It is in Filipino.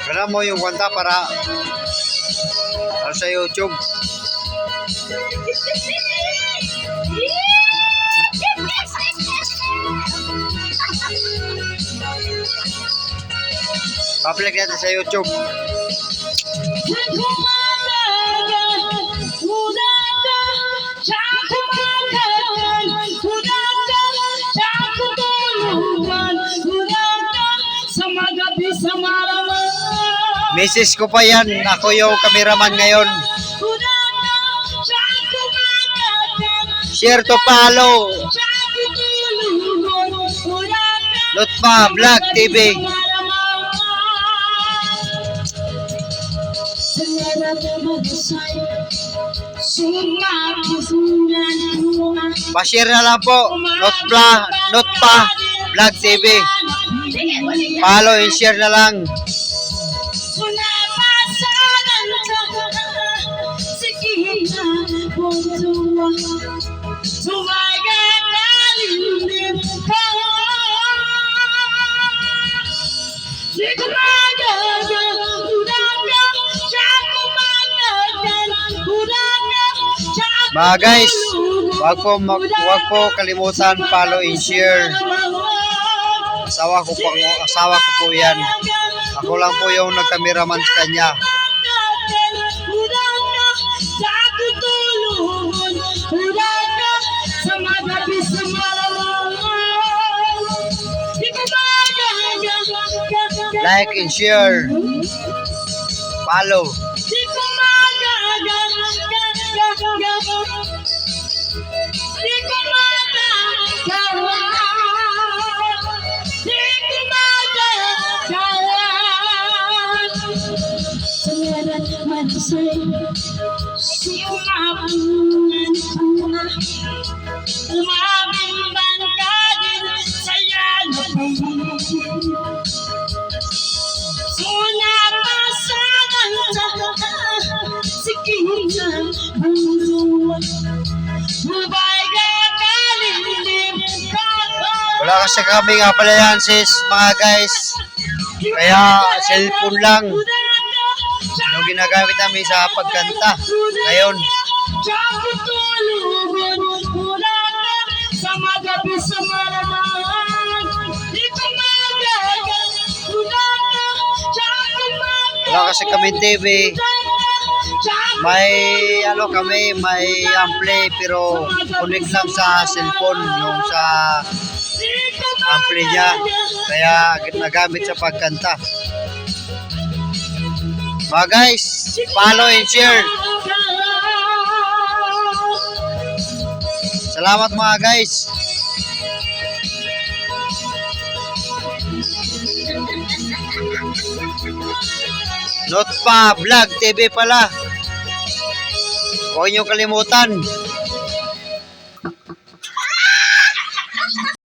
Gana mo yung kanta para sa YouTube. Public natin sa YouTube. Misis ko pa yan. Ako yung cameraman ngayon. Share to follow. Lutma Vlog TV. Pa-share na lang po. Lutma Vlog TV. Follow and share na lang. Mga guys, wag po kalimutan follow and share. Asawa ko po yan. Ako lang po yung nagkameraman sa kanya. Like and share. Follow. Wala kasi kami nga pala yan sis mga guys. Kaya cellphone lang yung ginagamit namin sa pagkanta ngayon. Wala kasi kami TV. May may ampli pero connect lang sa cellphone yung sa ampli niya. Kaya nagamit sa pagkanta. Mga guys, follow and share. Salamat mga guys. Lutma Vlog TV pala. Huwag niyo kalimutan.